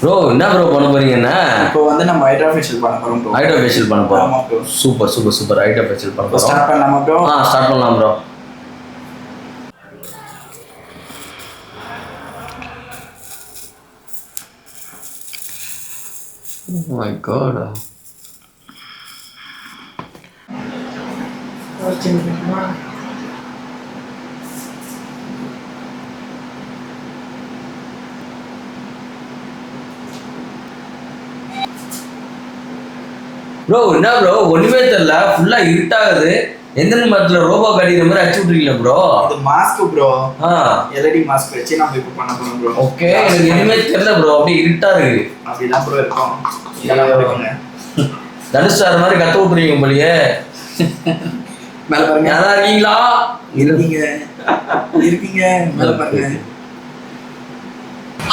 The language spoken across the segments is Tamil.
ப்ரோ என்ன ப்ரோ பண்ண போறீங்கன்னா இப்போ வந்து நம்ம ஹைட்ரா ஃபேஷியல் பண்ண போறோம் ப்ரோ. ஹைட்ரா ஃபேஷியல் பண்ண போறோம். ஆமா ப்ரோ. சூப்பர் ஹைட்ரா ஃபேஷியல் பண்ண போறோம். ஸ்டார்ட் பண்ணலாமா ப்ரோ? ஸ்டார்ட் பண்ணலாம் bro. Oh my god. Bro என்ன ப்ரோ ஒண்ணுமே தெரியல, ஃபுல்லா இருட்டாகுது. எந்த மரத்துல ரோபோ கடிக்கிற மாதிரி அடிச்சு விட்டுறீங்களா ப்ரோ? இது மாஸ்க் ப்ரோ. எல்இடி மாஸ்க் வச்சு நம்ம இப்போ பண்ண போறோம் ப்ரோ. ஓகே, எனக்கு எதுவுமே தெரியல ப்ரோ, அப்படியே இருட்டா இருக்கு. அப்படிதான் ப்ரோ இருக்கும். இதெல்லாம் இருக்குங்க. தனுஷ் சார் மாதிரி கத்த விட்டுறீங்க போலியே. மேல பாருங்க. யாரா இருக்கீங்களா? இருக்கீங்க மேல பாருங்க.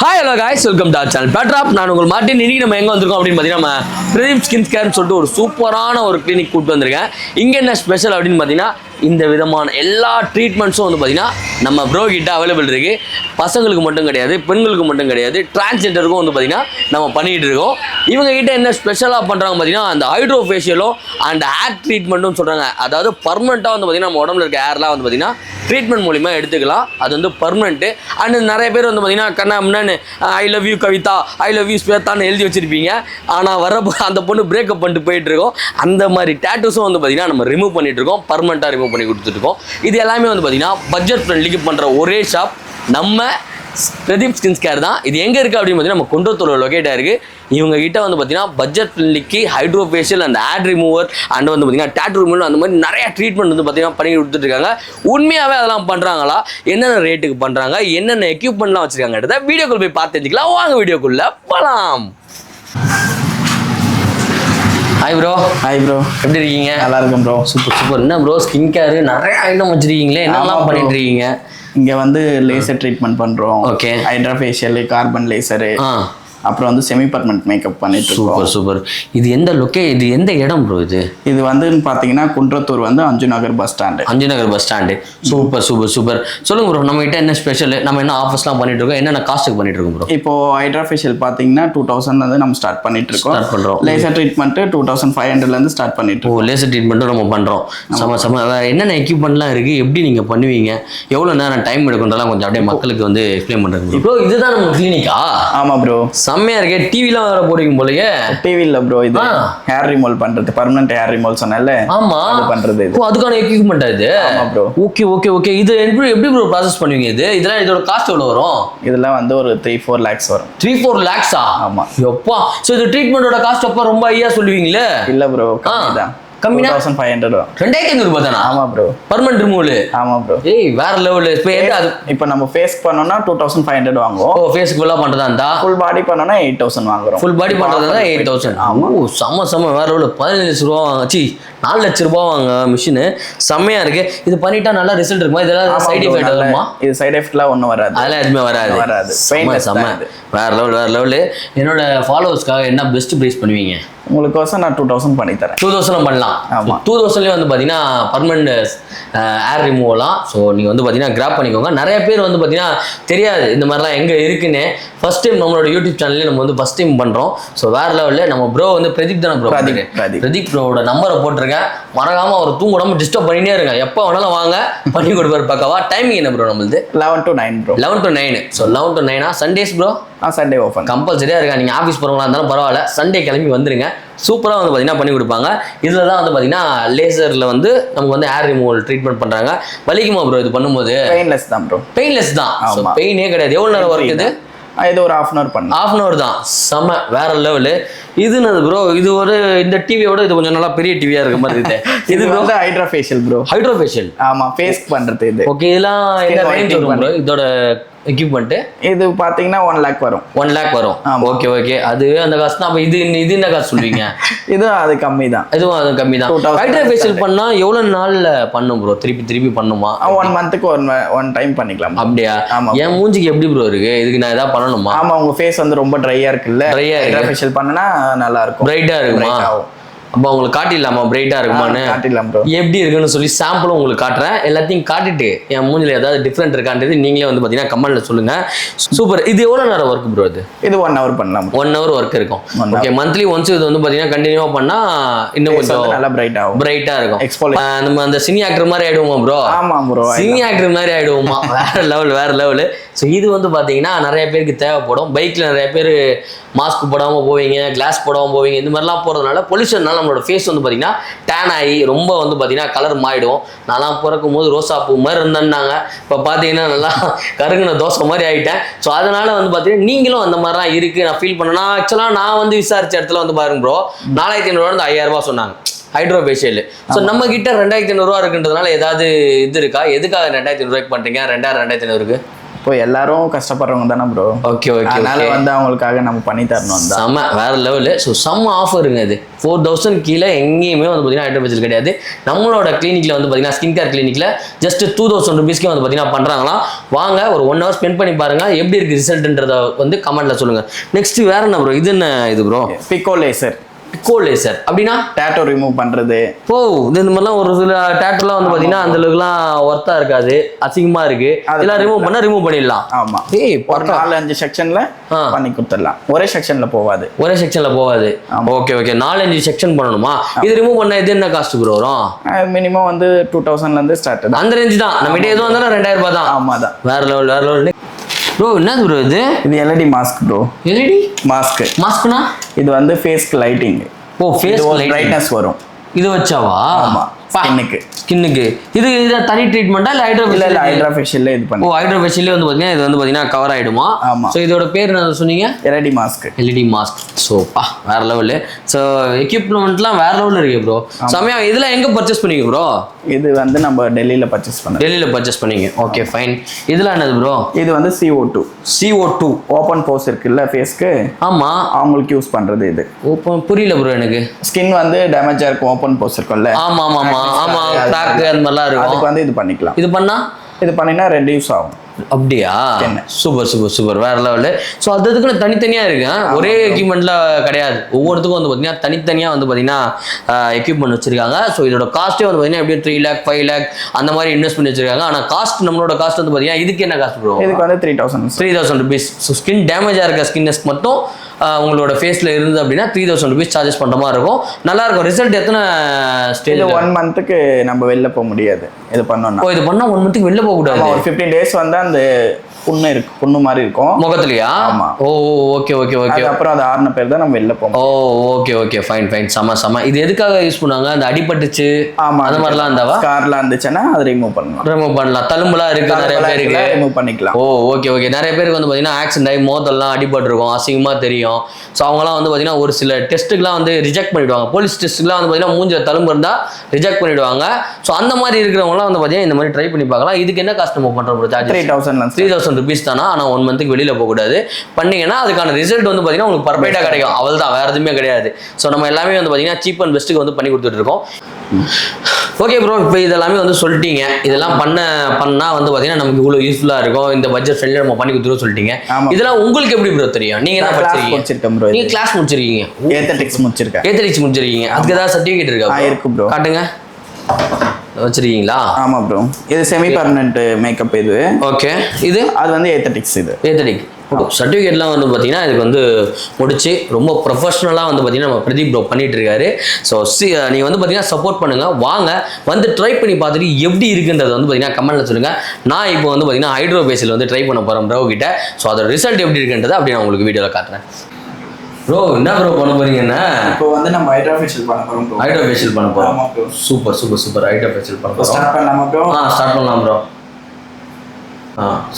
Hi hello guys, welcome to channel பேட்ராப். நான் உங்கள் மார்ட்டின். இன்னைக்கு நம்ம எங்கே வந்திருக்கோம் அப்படின்னு பார்த்தீங்கன்னா, நம்ம பிரதீப் ஸ்கின் கேர்னு சொல்லிட்டு ஒரு சூப்பரான ஒரு கிளினிக் கூப்பிட்டு வந்திருக்கேன். இங்கே என்ன ஸ்பெஷல் அப்படின்னு பார்த்தீங்கன்னா, இந்த விதமான எல்லா ட்ரீட்மெண்ட்ஸும் வந்து பார்த்தீங்கன்னா நம்ம ப்ரோ கிட்ட அவைலபிள் இருக்குது. பசங்களுக்கு மட்டும் கிடையாது, பெண்களுக்கு மட்டும் கிடையாது, டிரான்ஸ்ஜெண்டருக்கும் வந்து பார்த்தீங்கன்னா நம்ம பண்ணிகிட்டு இருக்கோம். இவங்க கிட்ட என்ன ஸ்பெஷலாக பண்ணுறாங்க பார்த்தீங்கன்னா, அந்த ஹைட்ரோ ஃபேஷியலும் அண்ட் ஹேர் ட்ரீட்மெண்ட்டும் சொல்கிறாங்க. அதாவது பர்மனெண்ட்டாக வந்து பார்த்தீங்கன்னா நம்ம உடம்புல இருக்க ஹேர்லாம் வந்து பார்த்தீங்கன்னா ட்ரீட்மெண்ட் மூலிமா எடுத்துக்கலாம். அது வந்து பர்மனெண்ட்டு. அண்ட் நிறைய பேர் வந்து பார்த்தீங்கன்னா கண்ணா முன்னான்னு I love you Kavitha, I love you ஸ்வேதான்னு எழுதி வச்சிருப்பீங்க. ஆனால் வர அந்த பொண்ணு பிரேக்கப் பண்ணிட்டு போயிட்டு இருக்கோம். அந்த மாதிரி டேட்டூஸும் வந்து பார்த்தீங்கன்னா நம்ம ரிமூவ் பண்ணிட்டு இருக்கோம், பர்மனெண்ட்டாக ரிமூவ் பண்ணி கொடுத்துருக்கோம். இது எல்லாமே வந்து பார்த்தீங்கன்னா பட்ஜெட் ஃப்ரெண்ட்லிக்கு பண்ணுற ஒரே ஷாப் நம்ம பிரதீப் ஸ்கின் கேர் தான். இது எங்கே இருக்குது அப்படின்னு பார்த்தீங்கன்னா நம்ம குன்றத்தூர் லொக்கேட்டாக இருக்குது. இவங்க கிட்ட வந்து பார்த்தீங்கன்னா பட்ஜெட் ஃப்ரெண்ட்லிக்கு hydro facial and hair remover and வந்து பார்த்தீங்கன்னா டேட்டூ ரிமூவர் அந்த மாதிரி நிறைய ட்ரீட்மெண்ட் வந்து பார்த்தீங்கன்னா பண்ணி கொடுத்துட்ருக்காங்க. உண்மையாகவே அதெல்லாம் பண்ணுறாங்களா, என்னென்ன ரேட்டுக்கு பண்ணுறாங்க, என்னென்ன எக்யூப்மெண்ட்லாம் வச்சுருக்காங்க வீடியோக்குள்ள போய் பார்த்து தெரிஞ்சுக்கலாம். வாங்க வீடியோக்குள்ளே போகலாம். Hi bro. ஹாய் ப்ரோ, எப்படி இருக்கீங்க? நல்லா இருக்கும் ப்ரோ. சூப்பர். என்ன ப்ரோ ஸ்கின் கேர் நிறைய ஐட்டம் வச்சிருக்கீங்களே, என்னெல்லாம் பண்ணிட்டு இருக்கீங்க? இங்க வந்து லேசர் ட்ரீட்மெண்ட் பண்றோம். Okay. Hydra facial, carbon laser, அப்புறம் வந்து செமி பர்மனன்ட் மேக்கப் பண்ணிட்டு இருக்கோம். சூப்பர். இது எந்த இடம் ப்ரோ? இது வந்து பாத்தீங்கன்னா குன்றத்தூர் வந்து அஞ்சு நகர் பஸ் ஸ்டாண்டு. சூப்பர். சொல்லுங்க ப்ரோ, நம்ம கிட்ட என்ன ஸ்பெஷல், நம்ம என்ன ஆஃபர்ஸ்லாம் பண்ணிட்டு இருக்கோம், என்னென்ன காஸ்ட்டுக்கு பண்ணிட்டு இருக்கோம் ப்ரோ? இப்போ ஹைட்ரா ஃபேஷியல் பாத்தீங்கன்னா 2000 வந்து நம்ம ஸ்டார்ட் பண்ணிட்டு இருக்கோம். லேசர் ட்ரீட்மெண்ட் 2500 இருந்து ஸ்டார்ட் பண்ணிட்டு இருக்கோம். லேசர் ட்ரீட்மெண்ட்டும் நம்ம பண்றோம். என்னென்ன எக்யூப்மெண்ட்லாம் இருக்கு, எப்படி நீங்க பண்ணுவீங்க, எவ்வளவு நேரம் டைம் எடுக்கும்ன்றலாம் கொஞ்சம் அப்படியே மக்களுக்கு வந்து எக்ஸ்பிளைன் பண்றேன் ப்ரோ. இதுதான் நம்ம கிளினிக்கா? ஆமா ப்ரோ. செம்மையா இருக்கே, டிவிலாம் வேற போடுவீங்க போலயே. டிவி இல்ல ப்ரோ, இது ஹேர் ரிமூவல் பண்றது, பர்மனன்ட் ஹேர் ரிமூவல் சொன்னேன்ல. ஆமா, அது பண்றது. ஓ, அதுக்கான எக்யூப்மென்ட் இது. ஆமா ப்ரோ. ஓகே. இது எப்படி ப்ரோ ப்ராசஸ் பண்ணுவீங்க? இதெல்லாம் இதோட காஸ்ட் எவ்வளவு வரும்? இதெல்லாம் வந்து ஒரு 3-4 lakhs வரும். 3-4 lakhs-ஆ? ஆமா. எப்பா, சோ இது ட்ரீட்மெண்டோட காஸ்ட் அப்ப ரொம்ப ஹையா சொல்லுவீங்களே? இல்ல ப்ரோ, கம்மிதான். 2500 வரும். 2500 ரூபாய் தானா? ஆமா ப்ரோ. Permanent removal. ஆமா ப்ரோ. ஏய் வேற லெவல். இப்போ நம்ம ஃபேஸ் பண்ணோம்னா 2500 வாங்குவோம். ஓ, ஃபேஸ்க்கு ஃபுல்லா பண்றதா இருந்தா? ஃபுல் பாடி பண்ணோம்னா 8000 வாங்குறோம். ஃபுல் பாடி பண்றதா 8000. ஓ, செம வேற லெவல். 15 லட்சம் ரூபாய் வாங்க, 4 லட்சம் ரூபாய் வாங்க மிஷின். செம்மையா இருக்கு. இது பண்ணிட்டா நல்ல ரிசல்ட் இருக்குமா? இதெல்லாம் சைடு எஃபெக்ட் வருமா? இது சைடு எஃபெக்ட்லாம் ஒண்ணும் வராது. அதெல்லாம் எதுவுமே வராது. செம்ம வேற லெவல். என்னோட ஃபாலோவர்ஸ்க்காக என்ன பெஸ்ட் பிரைஸ் பண்ணுவீங்க? உங்களுக்கோசம் நான் 2000 பண்ணி தரேன். 2000 பண்ணலாம். ஆமா. 2000 வந்து பார்த்தீங்கன்னா பர்மனன்ட் ஹேர் ரிமூவலாம். ஸோ நீங்கள் வந்து பார்த்தீங்கன்னா கிராப் பண்ணிக்கோங்க. நிறைய பேர் வந்து பார்த்தீங்கன்னா தெரியாது இந்த மாதிரிலாம் எங்கே இருக்குன்னு. ஃபர்ஸ்ட் டைம் நம்மளோட யூடியூப் சேனல்லே நம்ம வந்து ஃபர்ஸ்ட் டைம் பண்ணுறோம். ஸோ வேற லெவலில் நம்ம ப்ரோ வந்து பிரதீப் தானே ப்ரோ? பிரதீப் ப்ரோவோட நம்பரை போட்டிருக்கேன். மறக்காமல் அவர் தூங்க டிஸ்டர்ப் பண்ணினே இருங்க. எப்போ வேணாலும் வாங்க, பண்ணி கொடுப்பாரு பக்காவா. டைமிங் என்ன ப்ரோ நம்மளுது? 11 to 9 bro. 11 to 9. So 11 to 9 Sundays bro? Sunday open கம்பல்சரியா இருக்கா. நீங்கள் ஆஃபீஸ் போகிறவங்களா இருந்தாலும் பரவாயில்ல, சண்டே கிளம்பி வந்துருங்க. சூப்பராக வந்து பார்த்தீங்கன்னா பண்ணி கொடுப்பாங்க. இதில் தான் வந்து பார்த்தீங்கன்னா லேசரில் வந்து நமக்கு வந்து ஹேர் ரிமூவல் ட்ரீட்மெண்ட் பண்ணுறாங்க. வலிக்குமா ப்ரோ இது பண்ணும்போது? பெயின்லெஸ் தான் ப்ரோ. பெயின்லெஸ் தான். பெயினே கிடையாது. எவ்வளோ நேரம் ஒர்க் இது? இது ஒரு 1/2 hour பண்ணு. 1/2 hour தான். செம வேற லெவலு. இது என்னது ப்ரோ? இது ஒரு இந்த டிவியோட இது கொஞ்சம் நல்லா பெரிய டிவியா இருக்க மாதிரி இருக்கு. இது வந்து hydra facial bro. Hydra facial. ஆமா, ஃபேஸ் பண்றது இது. ஓகே, இதெல்லாம் என்ன ரேஞ்ச் வரும் ப்ரோ இதோட எக்யூப்மெண்ட்? இது பாத்தீங்கன்னா 1 lakh வரும். 1 lakh வரும். ஓகே. அது அந்த காசு தான். இது என்ன காசு சொல்லுவீங்க? இது அது கம்மி தான். இதுவும் அது கம்மி தான். ஹைட்ரா ஃபேஷியல் பண்ணா எவ்வளவு நாள்ல பண்ணும் ப்ரோ? திருப்பி பண்ணுமா? 1 month-க்கு ஒன் டைம் பண்ணிக்கலாம். அப்படியா? என் மூஞ்சிக்கு எப்படி ப்ரோ இருக்கு? இதுக்கு நான் ஏதாவது பண்ணணுமா? ஆமா, உங்க ஃபேஸ் வந்து ரொம்ப ட்ரையா இருக்குல்ல. ஹைட்ரா ஃபேஷியல் பண்ணனா நல்லா இருக்கும். பிரைட்டா இருக்குமா? அப்போ உங்களுக்கு காட்டிடலாமா பிரைட்டா இருக்குமான்னு? காட்டிடலாம் ப்ரோ. எப்படி இருக்குன்னு சொல்லி சாம்பிளும் உங்களுக்கு காட்டுறேன். எல்லாத்தையும் காட்டிட்டு என் மூஞ்சில ஏதாவது டிஃப்ரெண்ட் இருக்கான்றது நீங்களே வந்து பார்த்தீங்கன்னா கமெண்ட்ல சொல்லுங்க. சூப்பர். இது எவ்வளோ நேரம் ஒர்க் ப்ரோ? இது 1 hour பண்ணலாம். 1 hour ஒர்க் இருக்கும். ஓகே, மந்த்லி ஒன்ஸ் இது வந்து பார்த்தீங்கன்னா கண்டினியூவா பண்ணா இன்னும் கொஞ்சம் நல்லா பிரைட்டா இருக்கும். நம்ம அந்த சினி ஆக்டர் மாதிரி ஆயிடுவோமா ப்ரோ? ஆமா ப்ரோ, சினி ஆக்டர் மாதிரி ஆயிடுவோமா? வேற லெவல். ஸோ இது வந்து பார்த்தீங்கன்னா நிறைய பேருக்கு தேவைப்படும். பைக்ல நிறைய பேர் மாஸ்க் போடாமல் போவீங்க, கிளாஸ் போடாமல் போவீங்க, இந்த மாதிரிலாம் போகிறதுனால பொல்யூஷன்னால நம்மளோட ஃபேஸ் வந்து பார்த்தீங்கன்னா டேன் ஆகி ரொம்ப வந்து பார்த்தீங்கன்னா கலர் மாறிடும். நான்லாம் பிறக்கும் போது ரோசா பூ மாதிரி இருந்தேன்னாங்க, இப்போ பார்த்தீங்கன்னா நல்லா கருங்கின தோசை மாதிரி ஆகிட்டேன். ஸோ அதனால வந்து பார்த்தீங்கன்னா நீங்களும் அந்த மாதிரிலாம் இருக்குது நான் ஃபீல் பண்ணேன்னா, ஆக்சுவலாக நான் வந்து விசாரிச்ச இடத்துல வந்து பாருங்க ப்ரோ, 4500 5000 சொன்னாங்க ஹைட்ரோ ஃபேஷியல். ஸோ நம்ம கிட்ட 2500 இருக்குன்றதுனால ஏதாவது இது இருக்கா? எதுக்காக 2500 பண்ணுறீங்க? 2500க்கு இப்போ எல்லாரும் கஷ்டப்படுறவங்க தானே ப்ரோ. ஓகே, அதனால வந்து அவங்களுக்காக நம்ம பண்ணி தரணும். செம்ம வேற லெவலு. ஸோ செம்ம ஆஃபருங்க இது. 4000 கீழே எங்கேயுமே வந்து பார்த்தீங்கன்னா ஹைட்ரோ ஃபேஷியல் கிடையாது. நம்மளோட கிளினிக்ல வந்து பார்த்தீங்கன்னா ஸ்கின் கேர் கிளினிக்ல ஜஸ்ட் 2000 ருபீஸ்க்கே வந்து பார்த்தீங்கன்னா பண்றாங்களாம். வாங்க ஒரு 1 hour ஸ்பெண்ட் பண்ணி பாருங்க, எப்படி இருக்கு ரிசல்ட்ன்றத வந்து கமெண்ட்ல சொல்லுங்க. நெக்ஸ்ட் வேற என்ன ப்ரோ? இது என்ன இது bro? Pico laser. Pico laser அப்படின்னா டேட்டோ ரிமூவ் பண்றது. ஓ, இந்த மாதிரிலாம் ஒரு சில டேட்டோலாம் வந்து பார்த்தீங்கன்னா அந்த அளவுக்குலாம் ஒர்த்தா இருக்காது, அசிங்கமா இருக்கு. இதெல்லாம் ரிமூவ் பண்ணிடலாம். ஆமா, ஒரு 4-5 செக்ஷன்ல பண்ணி கொடுத்துடலாம். ஒரே செக்ஷன்ல போகாது. ஓகே, 4-5 செக்ஷன் பண்ணணுமா? இது ரிமூவ் பண்ண இது என்ன காஸ்ட் ப்ரோ வரும்? மினிமம் வந்து 2000ல இருந்து ஸ்டார்ட். அந்த ரேஞ்ச் தான். நம்ம கிட்ட எதுவும் வந்தாலும் 2000 ரூபாய் தான். ஆமா தான். வேற லெவல் ப்ரோ. என்னது ப்ரோ இது? LED mask bro. எல்இடி மாஸ்க்னா இது வந்து ஃபேஸ்க்கு லைட்டிங். ஓ, ஃபேஸ் பிரைட்னஸ் வரும். இது வச்சாவா? ஆமா, ஸ்கின்னுக்கு. இது தனி ட்ரீட்மெண்டா இல்ல ஹைட்ரோ ஃபேஷியல்ல இது பண்ணி? ஓ, ஹைட்ரோ ஃபேஷியல்ல வந்து பாத்தீங்கன்னா இது வந்து பாத்தீங்கன்னா கவர் ஆயிடுமா? ஆமா. சோ இதோட பேர் என்ன சொன்னீங்க? LED mask. சோ வேற லெவல். சோ எக்யூப்மென்ட்லாம் வேற லெவல்ல இருக்கு ப்ரோ. சமயா இதெல்லாம் எங்க பர்ச்சேஸ் பண்ணீங்க ப்ரோ? இது வந்து நம்ம டெல்லியில பர்ச்சேஸ் பண்ணீங்க. Okay, fine. இதெல்லாம் என்னது ப்ரோ? இது வந்து CO2 ஓபன் போஸ் இருக்குல்ல ஃபேஸ்க்கு. ஆமா, அவங்களுக்கு யூஸ் பண்றது இது. ஓபன் புரியல ப்ரோ எனக்கு. ஸ்கின் வந்து டேமேஜ் இருக்கும், ஓபன் போஸ் இருக்கும்ல. ஆமா, கிராக் அந்த மாதிரிலாம் இருக்கும். அதுக்கு வந்து இது பண்ணிக்கலாம். இது பண்ணினா ரெடியூஸ் ஆகும். அப்படியா? சூப்பர் வேற லெவலு. ஸோ அதுக்குன்னு தனித்தனியாக இருக்கு. ஒரே எக்யூப்மெண்ட்ல கிடையாது. ஒவ்வொருத்துக்கும் வந்து பார்த்தீங்கன்னா தனித்தனியாக வந்து பார்த்தீங்கன்னா எக்யூப்மெண்ட் வச்சிருக்காங்க. ஸோ இதோட காஸ்ட்டே வந்து பார்த்தீங்கன்னா எப்படியும் 3 lakh 5 lakh அந்த மாதிரி இன்வெஸ்ட் பண்ணி வச்சிருக்காங்க. ஆனால் காஸ்ட் நம்மளோட காஸ்ட் வந்து பார்த்தீங்கன்னா இதுக்கு என்ன காஸ்ட் ப்ரோ? இதுக்கு வந்து 3000 rupees. ஸோ ஸ்கின் டேமேஜாக இருக்க ஸ்கின்னஸ்க்கு மட்டும் உங்களோட ஃபேஸில் இருந்து அப்படின்னா 3000 rupees சார்ஜஸ் பண்ணுற மாதிரி இருக்கும். நல்லா இருக்கும். ரிசல்ட் எத்தனை ஸ்டேஜ்? 1 monthக்கு நம்ம வெளில போக முடியாது. இது பண்ணோம்னா இது பண்ணா 1 monthக்கு வெளில போக கூடாது. ஒரு 15 days வந்து அந்த புண்ணு மாதிரி இருக்கும் முகத்துலயா? ஆமா. ஓகே. அப்புறம் அது ஆறுன பேர் தான் நம்ம வெளில போவோம். Okay, fine. சம. இது எதுக்காக யூஸ் பண்ணுவாங்க? அந்த அடிபட்டுச்சு அந்த மாதிரிலாம் இருந்தாவா? ஸ்கார்லாம் இருந்துச்சுன்னா அதை ரிமூவ் பண்ணலாம். தழும்புலாம் இருக்கு நிறைய பேருக்கு, ரிமூவ் பண்ணிக்கலாம். ஓகே. நிறைய பேருக்கு வந்து பார்த்தீங்கன்னா ஆக்சிடென்ட் ஆகி மோதல்லாம் அடிபட்டிருக்கும், அசிங்கமா தெரியும். ஸோ அவங்களாம் வந்து பார்த்தீங்கன்னா ஒரு சில டெஸ்ட்டுக்குலாம் வந்து ரிஜெக்ட் பண்ணிடுவாங்க. போலீஸ் டெஸ்ட்டுக்குலாம் வந்து பார்த்தீங்கன்னா மூஞ்சில தழும்பு இருந்தால் ரிஜெக்ட் பண்ணிடுவாங்க. ஸோ அந்த மாதிரி இருக்கிறவங்களாம் வந்து பார்த்தீங்கன்னா இந்த மாதிரி ட்ரை பண்ணி பார்க்கலாம். இதுக்கு என்ன காஸ்ட் நம்ம பண்ணுறோம்? 3000 rupees தானா? ஆனால் 1 monthக்கு வெளியில் போகக்கூடாது. பண்ணீங்கன்னா அதுக்கான ரிசல்ட் வந்து பார்த்தீங்கன்னா உங்களுக்கு பர்ஃபெக்டாக கிடைக்கும். அவள் தான், வேறு எதுவுமே கிடையாது. ஸோ நம்ம எல்லாமே வந்து பார்த்தீங்கன்னா சீப் அண்ட் பெஸ்ட்டுக்கு வந்து பண்ணி கொடுத்துட்டு இருக்கோம். ஓகே ப்ரோ, இப்போ இதெல்லாமே வந்து சொல்லிட்டீங்க. இதெல்லாம் பண்ணால் வந்து பார்த்தீங்கன்னா நமக்கு இவ்வளோ யூஸ்ஃபுல்லாக இருக்கும், இந்த பட்ஜெட் ஃப்ரெண்ட்லியாக நம்ம பண்ணி கொடுத்துருவோம் சொல்லிட்டீங்க. இதெல்லாம் உங்களுக்கு எப்படி ப்ரோ தெரியும்? நீங்கள் என்ன படிச்சிருக்கீங்க? நீங்கள் கிளாஸ் முடிச்சிருக்கீங்க? ஏத்தடிக்ஸ் முடிச்சிருக்கீங்க. அதுக்கு ஏதாவது சர்டிஃபிகேட் இருக்கா? இருக்கு ப்ரோ. காட்டுங்க. வச்சிருக்கீங்களா? ஆமா ப்ரோ. இது செமி பர்மனன்ட் மேக்கப். இது ஓகே. அது வந்து ஏத்தடிக்ஸ். ஏத்தடிக் சர்டிஃபிகேட்லாம் வந்து பார்த்தீங்கன்னா இதுக்கு வந்து முடிச்சு ரொம்ப ப்ரொஃபஷனலாக வந்து பார்த்தீங்கன்னா நம்ம பிரதீப் ப்ரோ பண்ணிட்டு இருக்காரு. ஸோ நீங்கள் வந்து பார்த்தீங்கன்னா சப்போர்ட் பண்ணுங்க, வாங்க வந்து ட்ரை பண்ணி பார்த்துட்டு எப்படி இருக்குன்றது வந்து பார்த்தீங்கன்னா கமெண்ட்ல சொல்லுங்க. நான் இப்போ வந்து பார்த்தீங்கன்னா ஹைட்ரோ ஃபேஷியல் வந்து ட்ரை பண்ண போகிறேன் ப்ரோ கிட்ட. ஸோ அதோட ரிசல்ட் எப்படி இருக்குன்றதை அப்படி நான் உங்களுக்கு வீடியோவில் காட்டுறேன். ப்ரோ என்ன ப்ரோ பண்ண போறீங்கன்னா? இப்போ வந்து நம்ம ஹைட்ரோ ஃபேஷியல் பண்ண போறோம் ப்ரோ. ஹைட்ரோ ஃபேஷியல் பண்ண போறோம். ஆமா ப்ரோ. சூப்பர் ஹைட்ரோ ஃபேஷியல் பண்ண போறோம். ஸ்டார்ட் பண்ணலாமா ப்ரோ? ஸ்டார்ட் பண்ணலாம் ப்ரோ.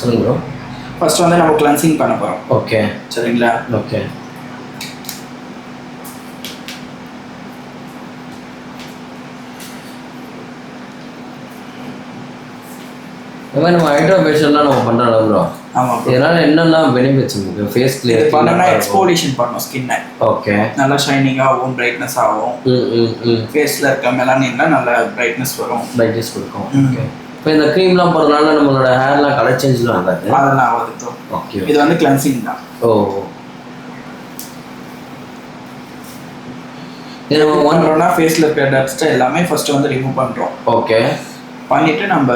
சொல்லுங்க ப்ரோ. ஃபர்ஸ்ட் வந்து நம்ம கிளென்சிங் பண்ண போறோம். ஓகே, சரிங்களா? ஓகே. நம்ம ஹைட்ரோ ஃபேஷியல்லாம் நம்ம பண்றோம் ப்ரோ. ஆமா ப்ரோ. இதனால என்னென்ன பெனிஃபிட்ஸ் இருக்கு? ஃபேஸ் கிளியர் பண்ணனா எக்ஸ்போலிஷன் பண்ணனும் ஸ்கின்னை. ஓகே. நல்லா ஷைனிங் ஆகும், பிரைட்னஸ் ஆகும். ஃபேஸ்ல இருக்க மெலனின்ல நல்ல பிரைட்னஸ் வரும். பிரைட்னஸ் கொடுக்கும். ஓகே. இப்போ இந்த க்ரீம்லாம் போடுறதுனால நம்மளோட ஹேர்லாம் கலர் சேஞ்ச்லாம் ஆகாது? அதெல்லாம் ஆகாது ப்ரோ. ஓகே. இது வந்து கிளென்சிங் தான். இது நம்ம பண்ணுறோம்னா ஃபேஸில் இருக்கிற டஸ்ட்டை எல்லாமே ஃபர்ஸ்ட் வந்து ரிமூவ் பண்ணுறோம். ஓகே. பண்ணிவிட்டு நம்ம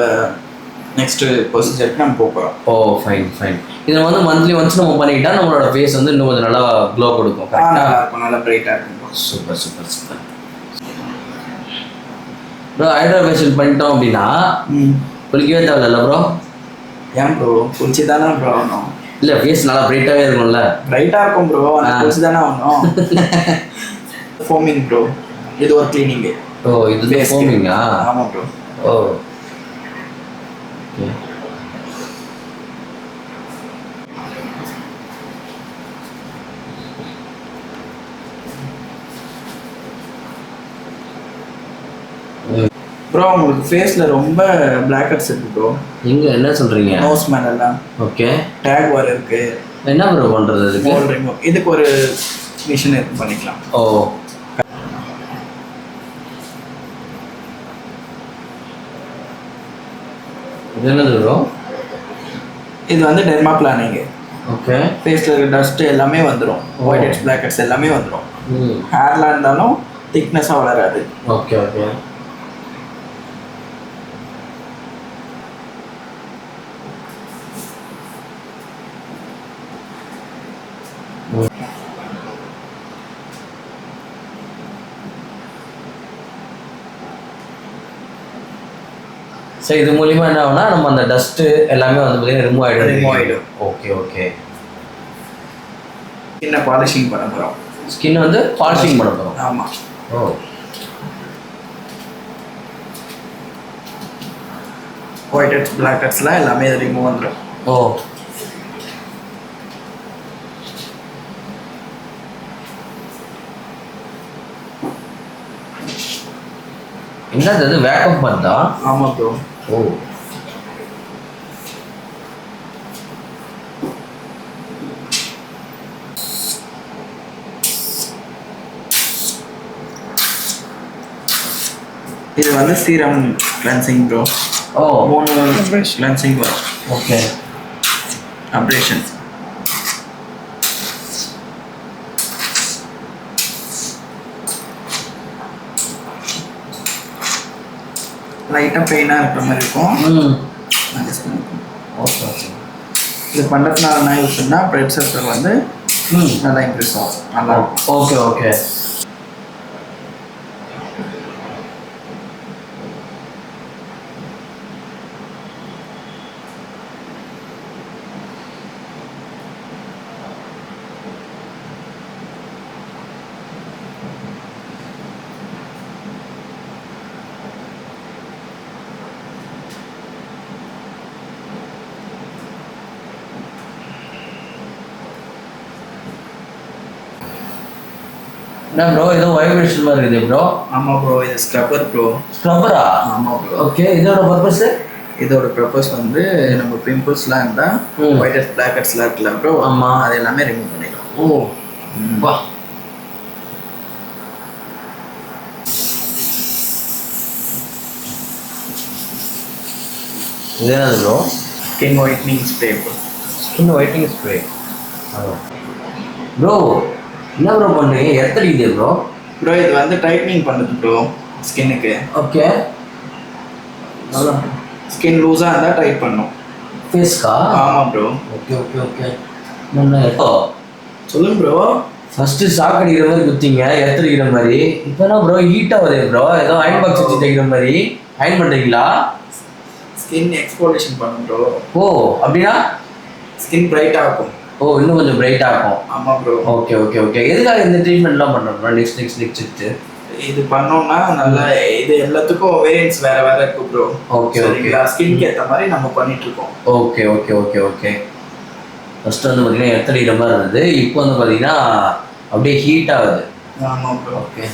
நெக்ஸ்ட்டு ப்ரொசீஜருக்கு நம்ம போகிறோம். ஓ ஃபைன். இதில் வந்து மந்த்லி ஒன்ஸ் நம்ம பண்ணிக்கிட்டா நம்மளோட ஃபேஸ் வந்து இன்னும் கொஞ்சம் நல்லா க்ளோ கொடுக்கும். நல்லா இருக்கும், நல்லா பிரைட்டாக இருக்கும். சூப்பர். ப்ரோ ஹைட்ரா ஃபேஷியல் பண்ணிட்டோம் அப்படின்னா குளிக்கவே தேவையில்ல ப்ரோ? ஏன் ப்ரோ, குளிச்சு தானே ப்ரோ ஆகணும். இல்லை ஃபேஸ் நல்லா பிரைட்டாகவே இருக்கும்ல? பிரைட்டாக இருக்கும் ப்ரோ, குளிச்சு தானே ஆகணும். ஃபோமிங் ப்ரோ, இது ஒரு கிளீனிங்கு. ஓ இது ஃபோமிங்கா? ஆமாம் ப்ரோ. ஓ ப்ரோ உங்களுக்கு ஃபேஸில் ரொம்ப பிளாக் ஹெட்ஸ் இருக்கு ப்ரோ. இங்கே என்ன சொல்கிறீங்க? நோஸ் மேலெல்லாம். ஓகே. டேக் வர இருக்கு. என்ன ப்ரோ பண்ணுறது இதுக்கு? இதுக்கு ஒரு மிஷின் இருக்கு, பண்ணிக்கலாம். ஓ இது என்னது ப்ரோ? இது வந்து டெர்மா பிளானிங்கு. ஓகே. ஃபேஸில் இருக்க டஸ்ட் எல்லாமே வந்துடும், ஒயிட் ஹெட்ஸ் பிளாக் ஹெட்ஸ் எல்லாமே வந்துடும். ஹேர்லாம் இருந்தாலும் திக்னஸாக வளராது. ஓகே. ஸோ இது மூலிமா என்ன ஆகுனா நம்ம அந்த டஸ்ட்டு எல்லாமே வந்து பார்த்தீங்கன்னா ரிமூவ் ஆகிடும். ஓகே. ஸ்கின்னை பாலிஷிங் பண்ண போகிறோம். ஸ்கின் வந்து பாலிஷிங் பண்ண போகிறோம். ஆமாம். ஓ ஒயிட் ஹெட்ஸ் பிளாக் ஹெட்ஸ்லாம் எல்லாமே இது ரிமூவ் வந்துடும். ஓ என்னது அது வேக்கப் பண்ணா? ஆமாம் ப்ரோ. ஓ இது வந்து சீரம் கிளென்சிங் ப்ரோ. ஓ 3 கிளென்சிங் வரும். ஓகே. அப்ரேஷன். லைட்டாக பெயினாக இருக்கிற மாதிரி இருக்கும். ஓகே. இது பண்ணுறதுனால என்ன யூஸ்னா பிளட் சர்க்கிள் வந்து நல்லா இன்க்ரீஸ் ஆகும், நல்லா இருக்கும். ஓகே. என்ன ப்ரோ ஏதோ வைப்ரேஷன் மாதிரி இருக்குது ப்ரோ? ஆமாம் ப்ரோ, இது ஸ்க்ரப்பர் ப்ரோ. ஸ்க்ரப்பரா? ஆமாம் ப்ரோ. ஓகே. இதோட பர்பஸ்? இதோட பர்பஸ் வந்து நம்ம பிம்பிள்ஸ்லாம் இருந்தால் ஒயிட் ஹெட்ஸ் பிளாக் ஹெட்ஸ்லாம் இருக்குல்ல ப்ரோ, ஆமாம், அது எல்லாமே ரிமூவ் பண்ணிடும். ஓ வா. இது என்னது bro? Skin whitening spray bro. Skin whitening spray. Bro என்ன ப்ரோ பண்ணுறீங்க? எத்தடிக்குது ப்ரோ? ப்ரோ இது வந்து டைட்னிங் பண்ணுது ப்ரோ ஸ்கின்னுக்கு. ஓகே. நல்லா ஸ்கின் லூஸாக இருந்தால் டைட் பண்ணும். ஃபேஸ்க்கா? ஆமாம் ப்ரோ. ஓகே. சொல்லுங்க ப்ரோ. ஃபஸ்ட்டு ஷாக் அடிக்கிற மாதிரி குத்திங்க, எத்தடிக்கிற மாதிரி. இப்போ என்ன ப்ரோ ஹீட் ஆகுது ப்ரோ? ஏதோ அயன் பாக்ஸ் வச்சு தைக்கிற மாதிரி அயன் பண்ணுறீங்களா? ஸ்கின் எக்ஸ்போலேஷன் பண்ணும் ப்ரோ. ஓ அப்படின்னா ஸ்கின் பிரைட்டாக இருக்கும். ஓ இன்னும் கொஞ்சம் பிரைட்டாக இருக்கும். ஆமாம் ப்ரோ. ஓகே. எதுக்காக இந்த ட்ரீட்மெண்ட்லாம் பண்ணுறோம்? நெக்ஸ்ட் இது பண்ணோம்னா நல்லா, இது எல்லாத்துக்கும் வேரியன்ஸ் வேற இருக்கு ப்ரோ. ஓகே. ஸ்கின்க்கு ஏற்ற மாதிரி நம்ம பண்ணிட்டு இருக்கோம். ஓகே. ஃபர்ஸ்ட் வந்து பார்த்தீங்கன்னா எத்தடிக்கிற மாதிரி இருந்தது, இப்போ வந்து பார்த்தீங்கன்னா அப்படியே ஹீட் ஆகுது. ஆமாம் ப்ரோ. ஓகே.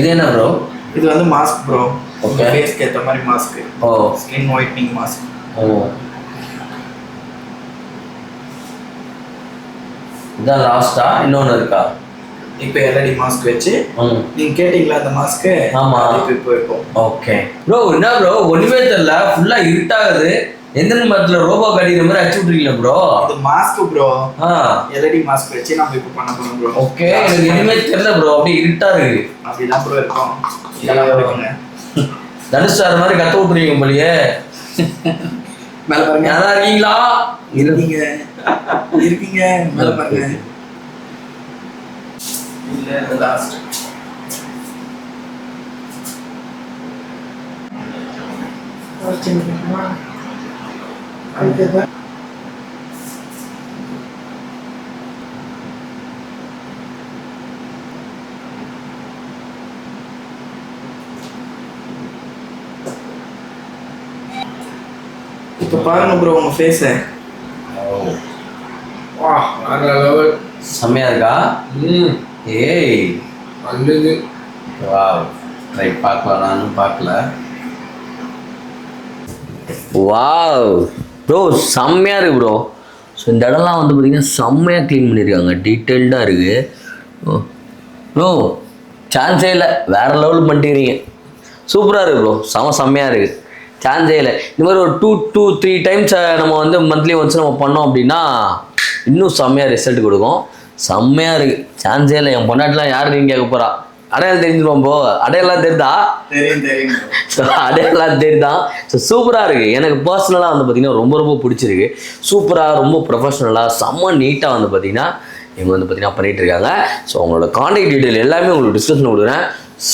இது என்ன ப்ரோ? இது வந்து மாஸ்க் ப்ரோ. ஓகே. ஃபேஸ்க்கு ஏற்ற மாதிரி மாஸ்க். ஓ ஸ்கின் ஒயிட்னிங் மாஸ்க். ஓ இதான் லாஸ்டா? இன்னொன்று இருக்கா? இப்போ எல்இடி மாஸ்க் வச்சு நீங்கள் கேட்டிங்களா அந்த மாஸ்க்கு? ஆமாம், இப்போ இருக்கும். Okay bro. என்ன ப்ரோ ஒன்றுமே தெரியல, ஃபுல்லாக இருட்டாகுது. எந்த மரத்துல ரோபோ கடிக்கிற மாதிரி அடிச்சு விட்டுருக்கீங்க ப்ரோ? இது மாஸ்க் ப்ரோ. ஆ எல்இடி மாஸ்க் வச்சு நம்ம இப்போ பண்ண போறோம் ப்ரோ. ஓகே, எனக்கு எதுவுமே தெரியல ப்ரோ, அப்படியே இருட்டா இருக்கு. அப்படிதான் ப்ரோ இருக்கும். இதெல்லாம் பண்ணுங்க. தனுஷார் மாதிரி கத்த விட்டுருவீங்க போலியே. மேல பாருங்க. நல்லா இருக்கீங்களா? இருக்கீங்க இருக்கீங்க மேல பாருங்க. இல்ல லாஸ்ட். இப்போ பாருங்க ப்ரோ உங்க ஃபேஸ. வா வேற லெவல். செம்மையா இருக்கா? ஏய் நல்லது. வாவ், ட்ரை பார்க்கலாம், நானும் பார்க்கல. வாவ் ப்ரோ, செம்மையாக இருக்குது ப்ரோ. ஸோ இந்த இடம்லாம் வந்து பார்த்திங்கன்னா செம்மையாக க்ளீன் பண்ணியிருக்காங்க, டீட்டெயில்டாக இருக்குது. ப்ரோ சான்ஸே இல்லை, வேறு லெவல் பண்ணிட்டுக்கிறீங்க. சூப்பராக இருக்குது ப்ரோ, செம்மையாக இருக்குது, சான்ஸே இல்லை. இந்த மாதிரி ஒரு 2-3 டைம்ஸ் நம்ம வந்து மந்த்லி ஒன்ஸ் நம்ம பண்ணோம் அப்படின்னா இன்னும் செம்மையாக ரிசல்ட் கொடுக்கும். செம்மையாக இருக்குது, சான்ஸே இல்லை. என் பொண்டாட்டிலாம் யார் நீங்கள் கேட்க போகிறா? அடையாளம் தெரிஞ்சிருவோம் ப்ரோ. அடையாளம் தெரியுதா? தெரியும் ஸோ அடையாளம் தெரியுதான். ஸோ சூப்பராக இருக்குது. எனக்கு பர்சனலாக வந்து பார்த்திங்கன்னா ரொம்ப பிடிச்சிருக்கு. சூப்பராக, ரொம்ப ப்ரொஃபஷ்னலாக, செம்ம நீட்டாக வந்து பார்த்திங்கன்னா இவங்க வந்து பார்த்திங்கன்னா பண்ணிகிட்டு இருக்காங்க. ஸோ அவங்களோட கான்டாக்ட் டீட்டெயில் எல்லாமே உங்களுக்கு டிஸ்கிரிப்ஷன் கொடுக்குறேன்.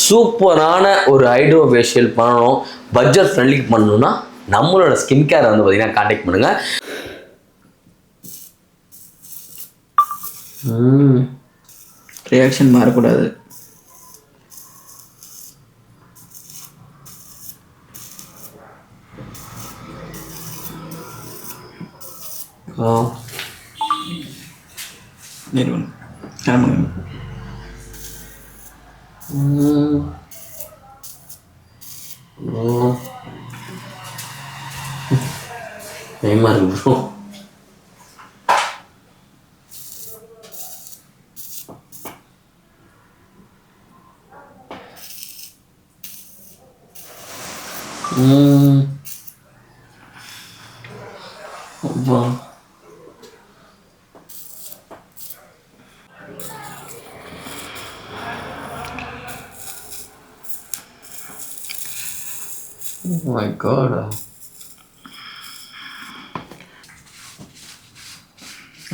சூப்பரான ஒரு ஹைட்ரோ ஃபேஷியல் பண்ணணும், பட்ஜெட் ஃப்ரெண்ட்லி பண்ணணும்னா நம்மளோட ஸ்கின் கேரை வந்து பார்த்திங்கன்னா கான்டாக்ட் பண்ணுங்கள். ரியாக்ஷன் மாறக்கூடாது. கிளம்புங்க. பயமா இருக்கு ப்ரோ. அப்பா oh my god.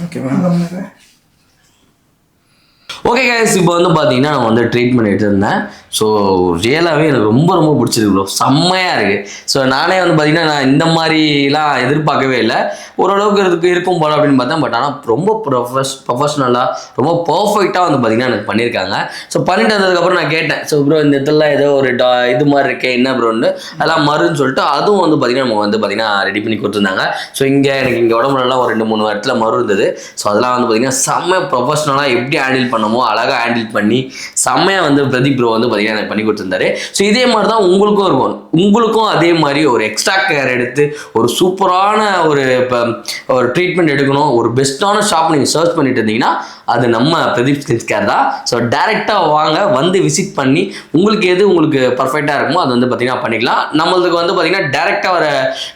ஓகே வாங்க. ஓகே கைஸ், இப்போ வந்து பார்த்தீங்கன்னா நான் வந்து ட்ரீட்மெண்ட் எடுத்திருந்தேன். ஸோ ரியலாகவே எனக்கு ரொம்ப பிடிச்சிருக்கு ப்ரோ, செம்மையாக இருக்குது. ஸோ நானே வந்து பார்த்தீங்கன்னா நான் இந்த மாதிரிலாம் எதிர்பார்க்கவே இல்லை. ஓரளவுக்கு இருக்கும் போல அப்படின்னு பார்த்தேன். பட் ஆனால் ரொம்ப ப்ரொஃபஷ்னலாக, ரொம்ப பர்ஃபெக்டாக வந்து பார்த்தீங்கன்னா எனக்கு பண்ணியிருக்காங்க. ஸோ பண்ணிட்டு வந்ததுக்கப்புறம் நான் கேட்டேன், ஸோ ப்ரோ இந்த இடத்துல ஏதோ ஒரு இது மாதிரி இருக்கே, என்ன ப்ரோன்னு. அதெல்லாம் மருன்னு சொல்லிட்டு அதுவும் வந்து பார்த்தீங்கன்னா நம்ம வந்து பார்த்தீங்கன்னா ரெடி பண்ணி கொடுத்துருந்தாங்க. ஸோ எனக்கு இங்கே உடம்புலலாம் ஒரு 2-3 இடத்துல மரு இருந்தது. ஸோ அதெல்லாம் வந்து பார்த்தீங்கன்னா செம்ம ப்ரொஃபஷ்னலாக எப்படி ஹேண்டில் பண்ணமோ அழகாக ஹேண்டில் பண்ணி செம்மையாக வந்து பிரதீப் ப்ரோ வந்து பார்த்தீங்கன்னா எனக்கு பண்ணி கொடுத்துருந்தாரு. ஸோ இதே மாதிரி தான் உங்களுக்கும் இருக்கும். உங்களுக்கும் அதே மாதிரி ஒரு எக்ஸ்ட்ரா கேர் எடுத்து ஒரு சூப்பரான ஒரு ஒரு ட்ரீட்மெண்ட் எடுக்கணும், ஒரு பெஸ்ட்டான ஷாப் நீங்கள் சர்ச் பண்ணிட்டு இருந்தீங்கன்னா அது நம்ம பிரதீப் ஸ்கின் கேர் தான். ஸோ டேரெக்டாக வாங்க, வந்து விசிட் பண்ணி உங்களுக்கு எது உங்களுக்கு பர்ஃபெக்டாக இருக்குமோ அது வந்து பார்த்தீங்கன்னா பண்ணிக்கலாம். நம்மளுக்கு வந்து பார்த்தீங்கன்னா டேரெக்டாக வர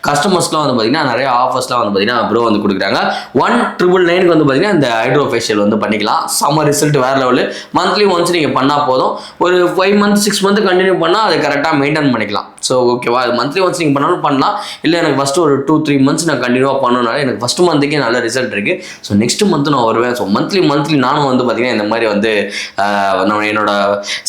கஸ்டமர்ஸ்லாம் வந்து பார்த்தீங்கன்னா நிறைய ஆஃபர்ஸ்லாம் வந்து பார்த்தீங்கன்னா ப்ரோ வந்து கொடுக்குறாங்க. 1999 வந்து பார்த்தீங்கன்னா இந்த ஹைட்ரோ ஃபேஷியல் வந்து பண்ணிக்கலாம். சம்மர் ரிசல்ட் வேறு லெவலு. மந்த்லி ஒன்ஸ் நீங்கள் பண்ணால் போதும். ஒரு 5 months 6 months கண்டினியூ பண்ணால் அதை கரெக்டாக மெயின்டைன் பண்ணிக்கலாம். ஸோ ஓகேவா, அது மந்த்லி ஒன்ஸ் நீங்கள் பண்ணாலும் பண்ணலாம். இல்லை எனக்கு ஃபஸ்ட்டு ஒரு 2-3 months நான் கண்டினியூவாக பண்ணனால எனக்கு ஃபஸ்ட்டு மந்த்துக்கே நல்ல ரிசல்ட் இருக்குது. ஸோ நெக்ஸ்ட் மந்த் நான் வருவேன். ஸோ மந்த்லி நானும் வந்து பார்த்தீங்கன்னா இந்த மாதிரி வந்து நான் என்னோட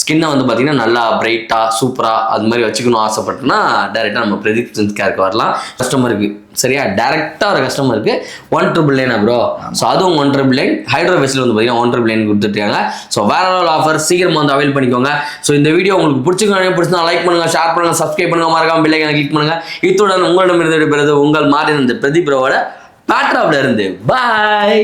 ஸ்கின்னை வந்து பார்த்தீங்கன்னா நல்லா பிரைட்டாக சூப்பராக அது மாதிரி வச்சுக்கணும் ஆசைப்பட்டேன்னா டேரெக்டாக நம்ம பிரதீப் ஸ்கின் கேருக்கு வரலாம். கஸ்டமருக்கு சரியா, டேரெக்டாக ஒரு கஸ்டமருக்கு 1999 ப்ரோ. ஸோ அதுவும் 1999 ஹைட்ரோ ஃபேஷியல் வந்து பார்த்தீங்கன்னா 1999 கொடுத்துருக்காங்க. ஸோ வேற ஒரு ஆஃபர் சீக்கிரமாக வந்து அவைல் பண்ணிக்கோங்க. ஸோ இந்த வீடியோ உங்களுக்கு பிடிச்சிருந்தா லைக் பண்ணுங்கள், ஷேர் பண்ணுங்கள், சப்ஸ்கிரைப் பண்ணுங்கள், மறக்காம பெல் ஐகானை கிளிக் பண்ணுங்கள். இத்துடன் உங்களிடமிருந்து விடைபெறுவது உங்கள் மார்டின், இந்த பிரதீப் ப்ரோவோட பேட்ராப்ல இருந்து. பாய்.